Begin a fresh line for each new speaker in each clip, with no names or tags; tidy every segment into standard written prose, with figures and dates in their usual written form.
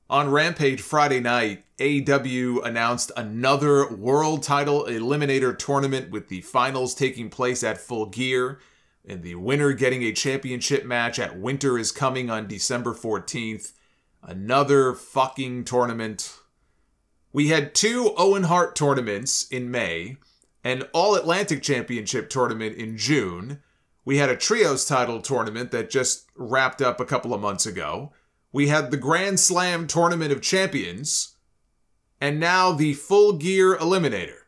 On Rampage Friday night, AEW announced another World Title Eliminator Tournament with the finals taking place at Full Gear, and the winner getting a championship match at Winter is Coming on December 14th. Another fucking tournament. We had 2 Owen Hart tournaments in May, an All-Atlantic Championship tournament in June. We had a Trios title tournament that just wrapped up a couple of months ago. We had the Grand Slam Tournament of Champions, and now the Full Gear Eliminator.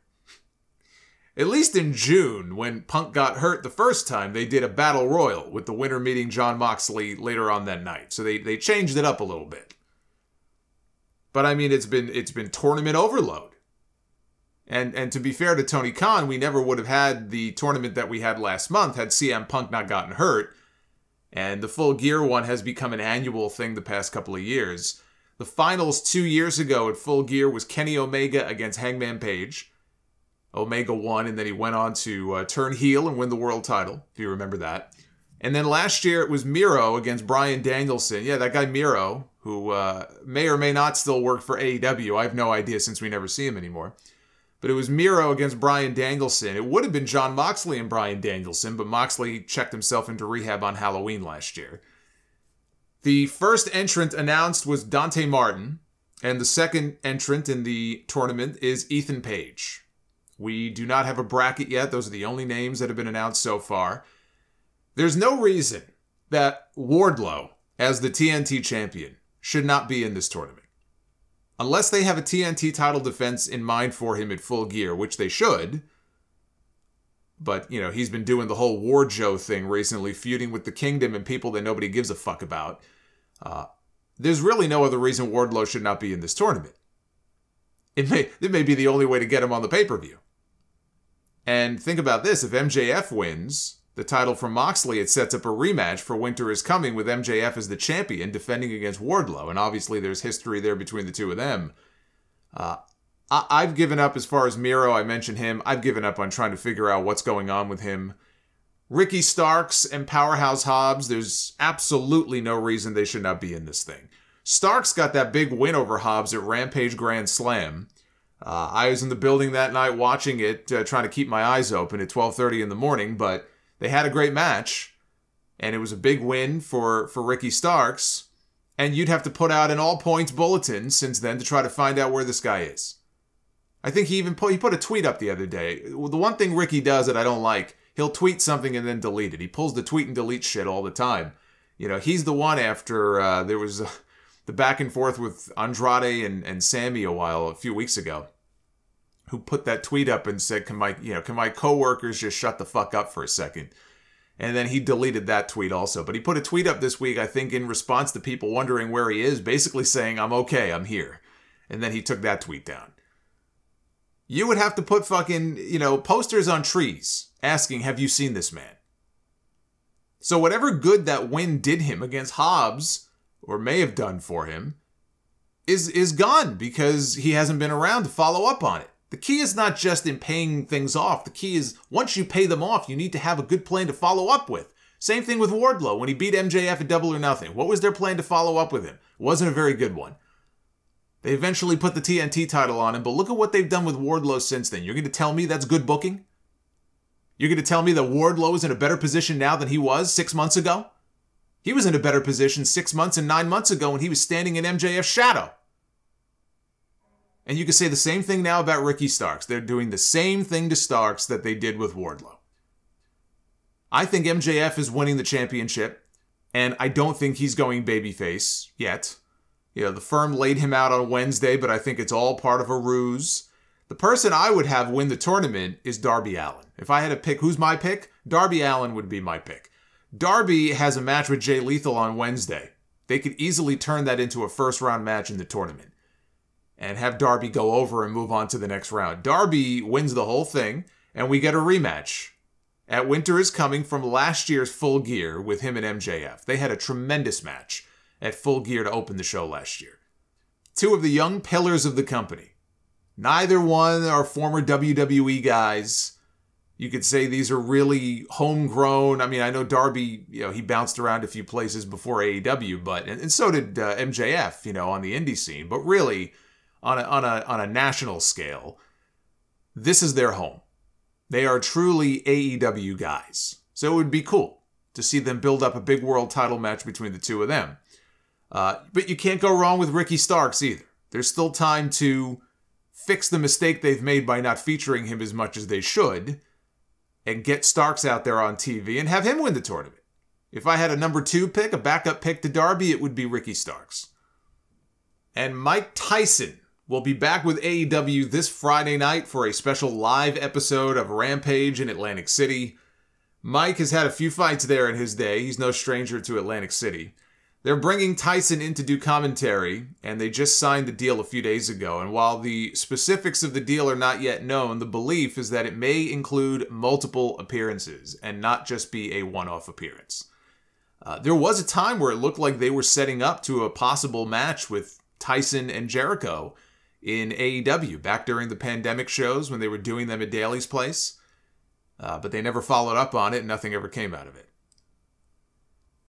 At least in June, when Punk got hurt the first time, they did a Battle Royal with the winner meeting Jon Moxley later on that night. So they changed it up a little bit. But I mean, it's been tournament overload. And to be fair to Tony Khan, we never would have had the tournament that we had last month had CM Punk not gotten hurt. And the Full Gear one has become an annual thing the past couple of years. The finals 2 years ago at Full Gear was Kenny Omega against Hangman Page. Omega won, and then he went on to turn heel and win the world title, if you remember that. And then last year it was Miro against Bryan Danielson. Yeah, that guy Miro, who may or may not still work for AEW. I have no idea since we never see him anymore. But it was Miro against Bryan Danielson. It would have been Jon Moxley and Bryan Danielson, but Moxley checked himself into rehab on Halloween last year. The first entrant announced was Dante Martin, and the second entrant in the tournament is Ethan Page. We do not have a bracket yet. Those are the only names that have been announced so far. There's no reason that Wardlow, as the TNT champion, should not be in this tournament. Unless they have a TNT title defense in mind for him at Full Gear, which they should. But, you know, he's been doing the whole War Joe thing recently, feuding with the Kingdom and people that nobody gives a fuck about. There's really no other reason Wardlow should not be in this tournament. It may be the only way to get him on the pay-per-view. And think about this, if MJF wins the title from Moxley, it sets up a rematch for Winter is Coming with MJF as the champion defending against Wardlow. And obviously there's history there between the two of them. I've given up as far as Miro. I mentioned him. I've given up on trying to figure out what's going on with him. Ricky Starks and Powerhouse Hobbs, there's absolutely no reason they should not be in this thing. Starks got that big win over Hobbs at Rampage Grand Slam. I was in the building that night watching it, trying to keep my eyes open at 12:30 in the morning, but they had a great match, and it was a big win for Ricky Starks, and you'd have to put out an all-points bulletin since then to try to find out where this guy is. I think he put a tweet up the other day. The one thing Ricky does that I don't like, he'll tweet something and then delete it. He pulls the tweet and delete shit all the time. You know, he's the one after there was the back and forth with Andrade and Sammy a few weeks ago, who put that tweet up and said, can my coworkers just shut the fuck up for a second? And then he deleted that tweet also. But he put a tweet up this week, I think, in response to people wondering where he is, basically saying, I'm okay, I'm here. And then he took that tweet down. You would have to put fucking, posters on trees asking, have you seen this man? So whatever good that win did him against Hobbs, or may have done for him, is gone because he hasn't been around to follow up on it. The key is not just in paying things off. The key is once you pay them off, you need to have a good plan to follow up with. Same thing with Wardlow when he beat MJF at Double or Nothing. What was their plan to follow up with him? It wasn't a very good one. They eventually put the TNT title on him, but look at what they've done with Wardlow since then. You're going to tell me that's good booking? You're going to tell me that Wardlow is in a better position now than he was 6 months ago? He was in a better position 6 months and 9 months ago when he was standing in MJF's shadow. And you can say the same thing now about Ricky Starks. They're doing the same thing to Starks that they did with Wardlow. I think MJF is winning the championship, and I don't think he's going babyface yet. The firm laid him out on Wednesday, but I think it's all part of a ruse. The person I would have win the tournament is Darby Allin. If I had to pick who's my pick, Darby Allin would be my pick. Darby has a match with Jay Lethal on Wednesday. They could easily turn that into a first-round match in the tournament and have Darby go over and move on to the next round. Darby wins the whole thing, and we get a rematch at Winter is Coming from last year's Full Gear with him and MJF. They had a tremendous match at Full Gear to open the show last year. Two of the young pillars of the company. Neither one are former WWE guys. You could say these are really homegrown. I mean, I know Darby, he bounced around a few places before AEW, and so did MJF, on the indie scene. But really, on a national scale, this is their home. They are truly AEW guys. So it would be cool to see them build up a big world title match between the two of them. But you can't go wrong with Ricky Starks either. There's still time to fix the mistake they've made by not featuring him as much as they should, and get Starks out there on TV and have him win the tournament. If I had a number 2 pick, a backup pick to Darby, it would be Ricky Starks. And Mike Tyson will be back with AEW this Friday night for a special live episode of Rampage in Atlantic City. Mike has had a few fights there in his day. He's no stranger to Atlantic City. They're bringing Tyson in to do commentary, and they just signed the deal a few days ago. And while the specifics of the deal are not yet known, the belief is that it may include multiple appearances and not just be a one-off appearance. There was a time where it looked like they were setting up to a possible match with Tyson and Jericho in AEW back during the pandemic shows when they were doing them at Daly's place. But they never followed up on it and nothing ever came out of it.